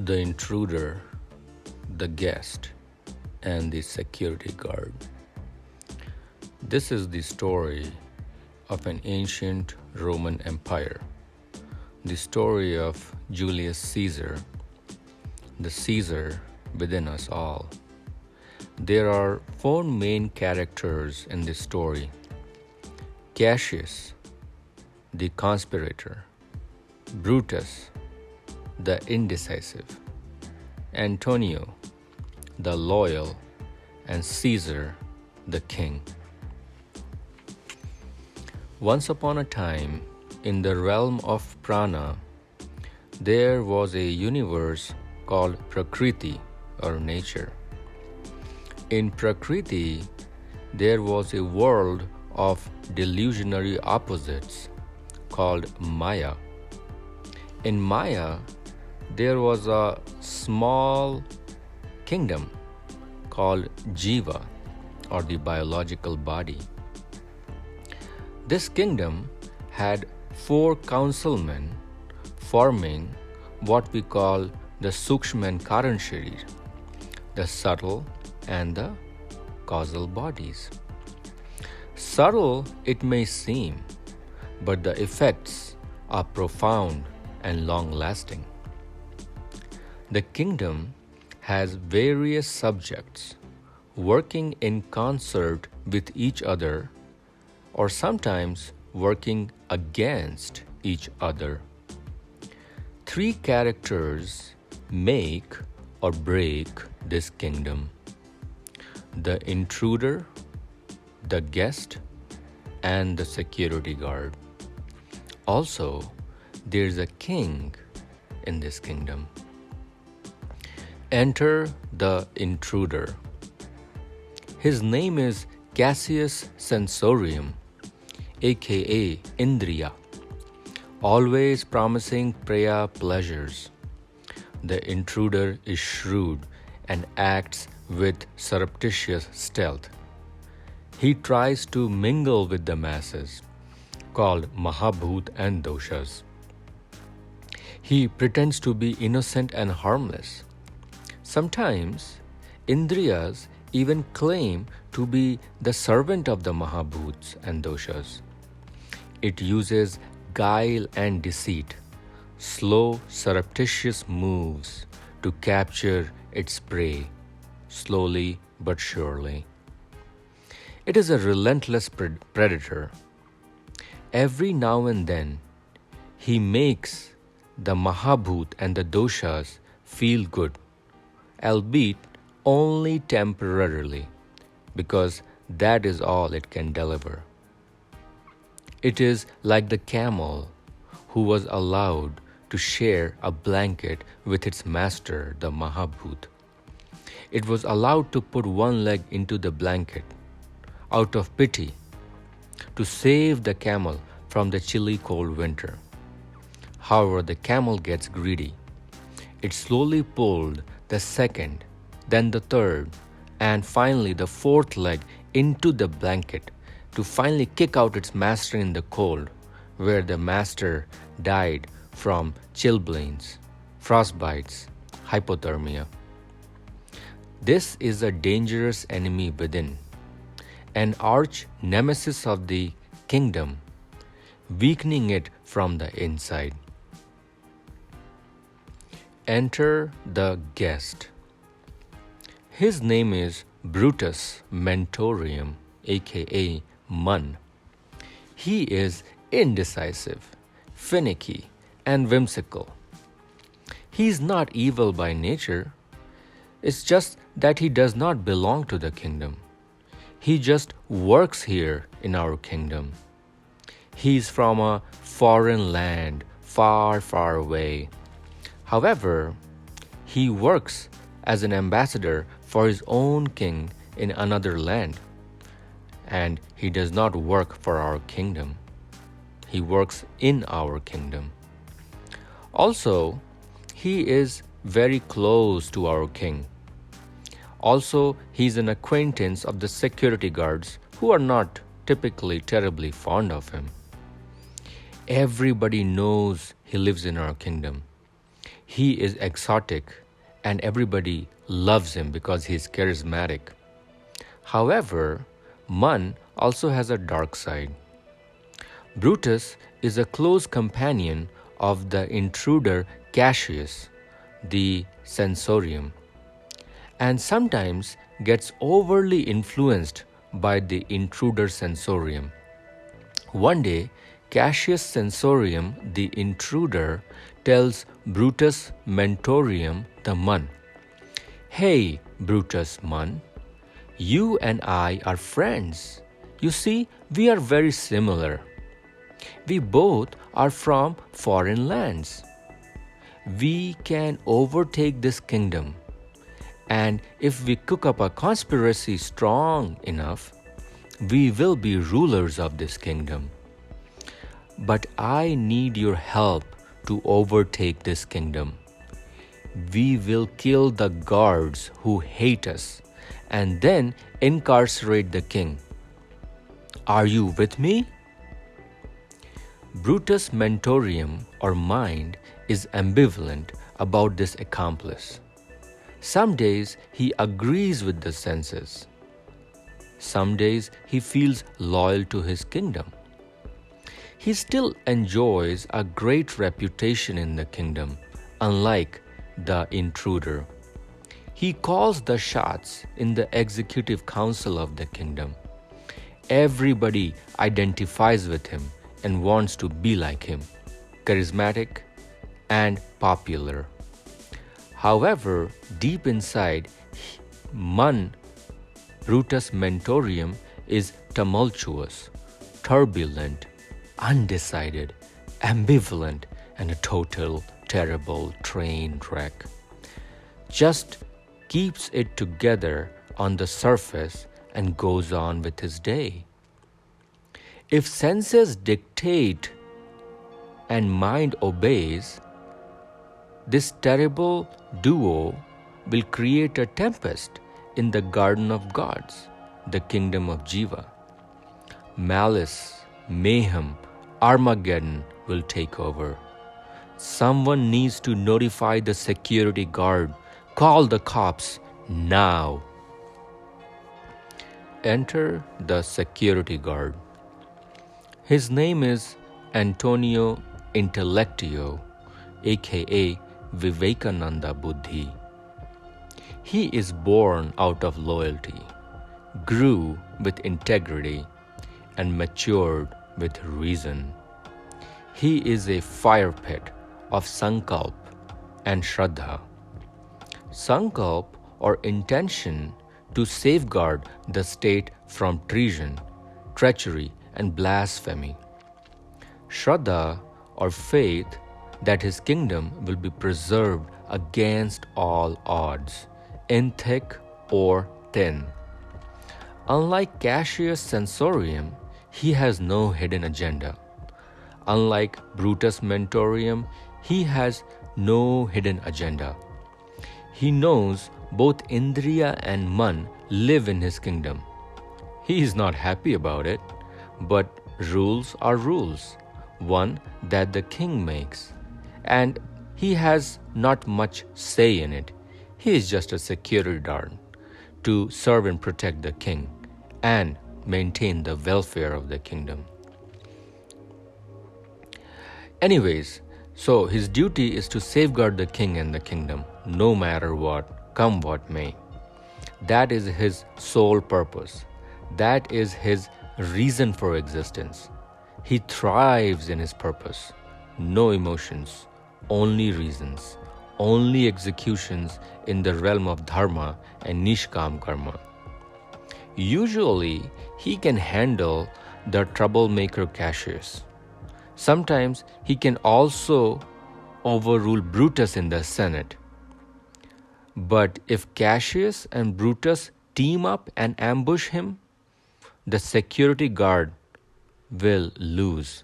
The intruder, the guest, and the security guard. This is the story of an ancient Roman Empire, the story of Julius Caesar, the Caesar within us all. There are four main characters in this story: Cassius, the conspirator; Brutus, the indecisive; Antonio, the loyal; and Caesar, the king. Once upon a time, in the realm of prana, there was a universe called Prakriti, or nature. In Prakriti, there was a world of delusionary opposites called Maya. In Maya, there was a small kingdom called Jiva, or the biological body. This kingdom had four councilmen forming what we call the Sukshma and Karan Sharir, the subtle and the causal bodies. Subtle it may seem, but the effects are profound and long-lasting. The kingdom has various subjects working in concert with each other, or sometimes working against each other. Three characters make or break this kingdom: the intruder, the guest, and the security guard. Also, there's a king in this kingdom. Enter the intruder. His name is Cassius Sensorium, aka Indriya, always promising Preya pleasures. The intruder is shrewd and acts with surreptitious stealth. He tries to mingle with the masses, called Mahabhut and Doshas. He pretends to be innocent and harmless. Sometimes, Indriyas even claim to be the servant of the Mahabhuts and Doshas. It uses guile and deceit, slow, surreptitious moves to capture its prey, slowly but surely. It is a relentless predator. Every now and then, he makes the Mahabhut and the Doshas feel good, albeit only temporarily, because that is all it can deliver. It is like the camel who was allowed to share a blanket with its master, the Mahabhut. It was allowed to put one leg into the blanket out of pity to save the camel from the chilly cold winter. However, the camel gets greedy. It slowly pulled the second, then the third, and finally the fourth leg into the blanket to finally kick out its master in the cold, where the master died from chilblains, frostbites, hypothermia. This is a dangerous enemy within, an arch nemesis of the kingdom, weakening it from the inside. Enter the guest. His name is Brutus Mentorium, aka Mun. He is indecisive, finicky, and whimsical. He is not evil by nature. It's just that he does not belong to the kingdom. He just works here in our kingdom. He's from a foreign land, far, far away. However, he works as an ambassador for his own king in another land. And he does not work for our kingdom. He works in our kingdom. Also, he is very close to our king. Also, he is an acquaintance of the security guards who are not typically terribly fond of him. Everybody knows he lives in our kingdom. He is exotic and everybody loves him because he is charismatic. However, Mun also has a dark side. Brutus is a close companion of the intruder Cassius, the censorium, and sometimes gets overly influenced by the intruder censorium. One day, Cassius censorium, the intruder, tells Brutus mentorium, the Mun, "Hey, Brutus Mun, you and I are friends. You see, we are very similar. We both are from foreign lands. We can overtake this kingdom, and if we cook up a conspiracy strong enough, we will be rulers of this kingdom. But I need your help to overtake this kingdom. We will kill the guards who hate us and then incarcerate the king. Are you with me?" Brutus' mentorium or mind is ambivalent about this accomplice. Some days he agrees with the census. Some days he feels loyal to his kingdom. He still enjoys a great reputation in the kingdom, unlike the intruder. He calls the shots in the executive council of the kingdom. Everybody identifies with him and wants to be like him, charismatic and popular. However, deep inside, Brutus mentorium is tumultuous, turbulent, undecided, ambivalent, and a total terrible train wreck. Just keeps it together on the surface and goes on with his day. If senses dictate and mind obeys, this terrible duo will create a tempest in the garden of gods, the kingdom of Jiva. Malice, mayhem, Armageddon will take over. Someone needs to notify the security guard. Call the cops now. Enter the security guard. His name is Antonio Intellectio, aka Vivekananda Buddhi. He is born out of loyalty, grew with integrity, and matured with reason. He is a fire pit of Sankalp and Shraddha. Sankalp or intention to safeguard the state from treason, treachery, and blasphemy. Shraddha or faith that his kingdom will be preserved against all odds, in thick or thin. Unlike Cassius Censorium, he has no hidden agenda. Unlike Brutus Mentorium, he has no hidden agenda. He knows both Indriya and Man live in his kingdom. He is not happy about it, but rules are rules, one that the king makes, and he has not much say in it. He is just a security guard to serve and protect the king and maintain the welfare of the kingdom. Anyways, so his duty is to safeguard the king and the kingdom, no matter what, come what may. That is his sole purpose. That is his reason for existence. He thrives in his purpose. No emotions, only reasons, only executions in the realm of dharma and nishkam karma. Usually, he can handle the troublemaker Cassius. Sometimes he can also overrule Brutus in the Senate. But if Cassius and Brutus team up and ambush him, the security guard will lose.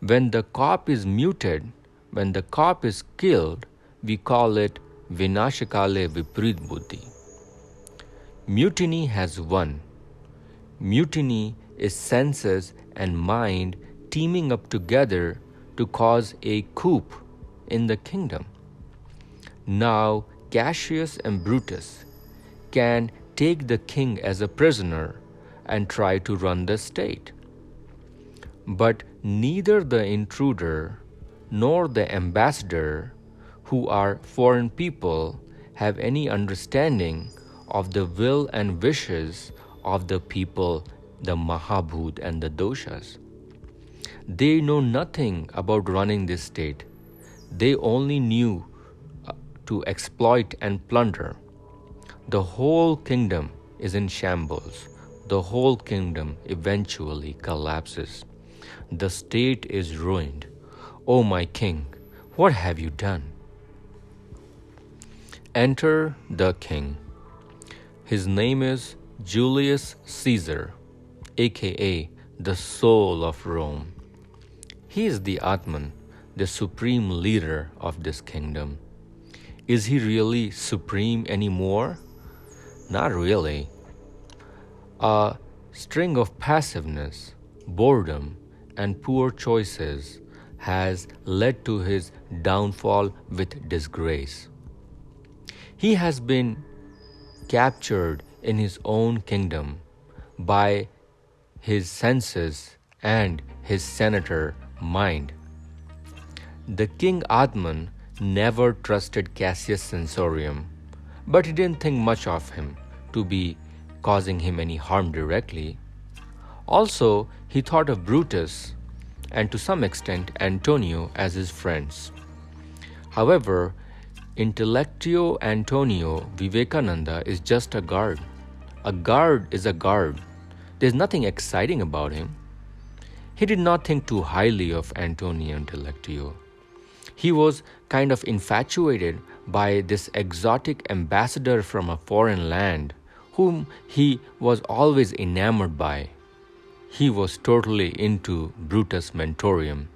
When the cop is muted, when the cop is killed, we call it Vinashakale Viprit Buddhi. Mutiny has won. Mutiny is senses and mind teaming up together to cause a coup in the kingdom. Now Cassius and Brutus can take the king as a prisoner and try to run the state. But neither the intruder nor the ambassador, who are foreign people, have any understanding of the will and wishes of the people, the Mahabhut and the Doshas. They know nothing about running this state. They only knew to exploit and plunder. The whole kingdom is in shambles. The whole kingdom eventually collapses. The state is ruined. O my king, what have you done? Enter the king. His name is Julius Caesar, aka the soul of Rome. He is the Atman, the supreme leader of this kingdom. Is he really supreme anymore? Not really. A string of passiveness, boredom, and poor choices has led to his downfall with disgrace. He has been captured in his own kingdom by his senses and his senator mind. The king Atman never trusted Cassius Censorium, but he didn't think much of him to be causing him any harm directly. Also, he thought of Brutus and to some extent Antonio as his friends. However, Intellectio Antonio Vivekananda is just a guard. A guard is a guard. There's nothing exciting about him. He did not think too highly of Antonio Intellectio. He was kind of infatuated by this exotic ambassador from a foreign land, whom he was always enamored by. He was totally into Brutus Mentorium,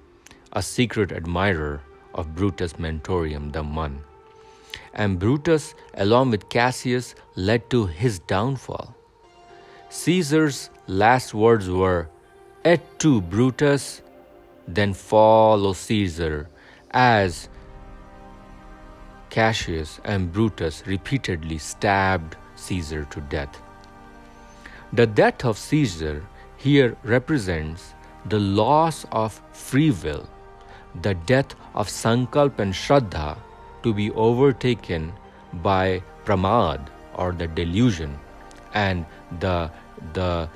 a secret admirer of Brutus Mentorium the Mun. And Brutus, along with Cassius, led to his downfall. Caesar's last words were, "Et tu, Brutus, then follow Caesar," as Cassius and Brutus repeatedly stabbed Caesar to death. The death of Caesar here represents the loss of free will, the death of Sankalp and Shraddha to be overtaken by Pramad or the delusion, and the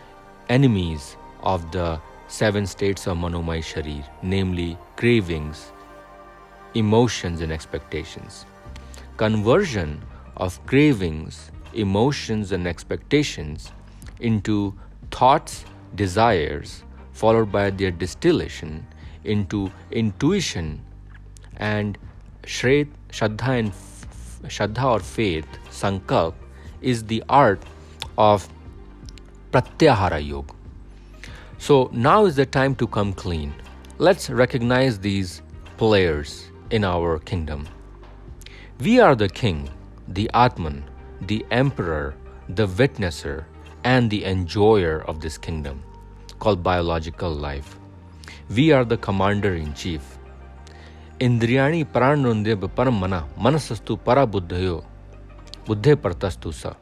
enemies of the 7 states of Manomay Sharir, namely cravings, emotions and expectations. Conversion of cravings, emotions and expectations into thoughts, desires, followed by their distillation into intuition and Shraddha or faith, Sankalp, is the art of Pratyahara Yoga. So now is the time to come clean. Let's recognize these players in our kingdom. We are the king, the Atman, the emperor, the witnesser, and the enjoyer of this kingdom, called biological life. We are the commander-in-chief. Indriyani pranundeb paramana manasastu parabuddhayo buddhe partastu sa.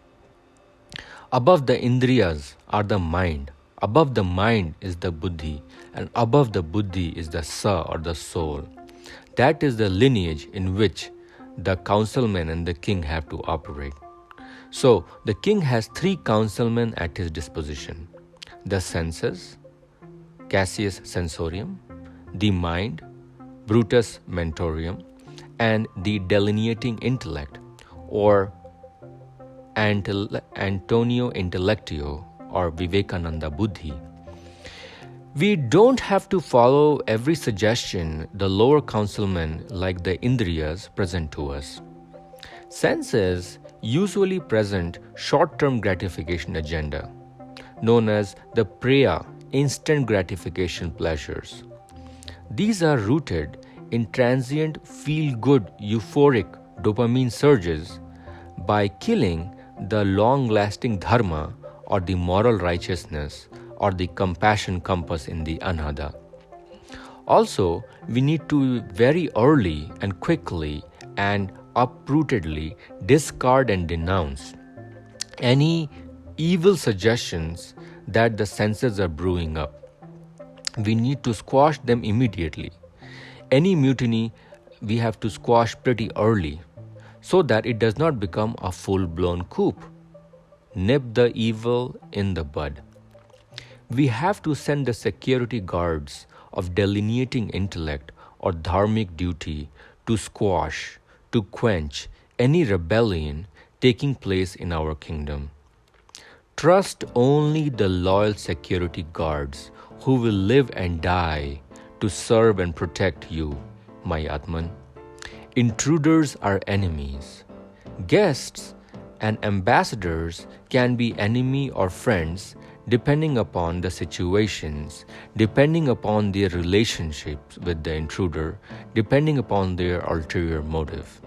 Above the indriyas are the mind. Above the mind is the buddhi, and above the buddhi is the sa or the soul. That is the lineage in which the councilmen and the king have to operate. So the king has 3 councilmen at his disposition: the senses, Cassius Censorium, the mind, Brutus Mentorium, and the delineating intellect, or Antonio Intellectio, or Vivekananda Buddhi. We don't have to follow every suggestion the lower councilmen like the Indriyas present to us. Senses usually present short-term gratification agenda, known as the Priya, instant gratification pleasures. These are rooted in transient feel-good euphoric dopamine surges by killing the long-lasting dharma or the moral righteousness or the compassion compass in the anhada. Also, we need to very early and quickly and uprootedly discard and denounce any evil suggestions that the senses are brewing up. We need to squash them immediately. Any mutiny we have to squash pretty early so that it does not become a full-blown coup. Nip the evil in the bud. We have to send the security guards of delineating intellect or dharmic duty to squash, to quench any rebellion taking place in our kingdom. Trust only the loyal security guards who will live and die to serve and protect you, my Atman. Intruders are enemies. Guests and ambassadors can be enemy or friends depending upon the situations, depending upon their relationships with the intruder, depending upon their ulterior motive.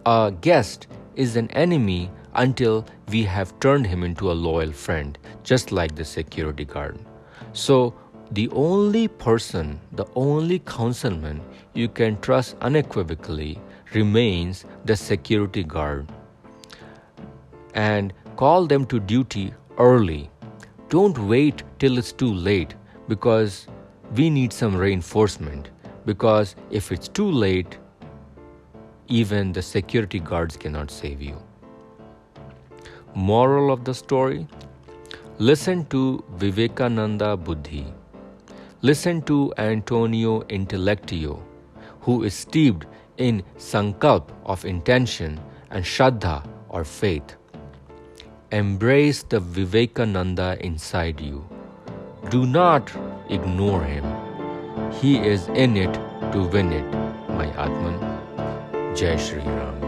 A guest is an enemy until we have turned him into a loyal friend, just like the security guard. So the only person, the only councilman you can trust unequivocally remains the security guard. And call them to duty early. Don't wait till it's too late, because we need some reinforcement. Because if it's too late, even the security guards cannot save you. Moral of the story: listen to Vivekananda Buddhi. Listen to Antonio Intellectio, who is steeped in sankalp of intention and shraddha or faith. Embrace the Vivekananda inside you. Do not ignore him. He is in it to win it, my Atman. Jai Shri Ram.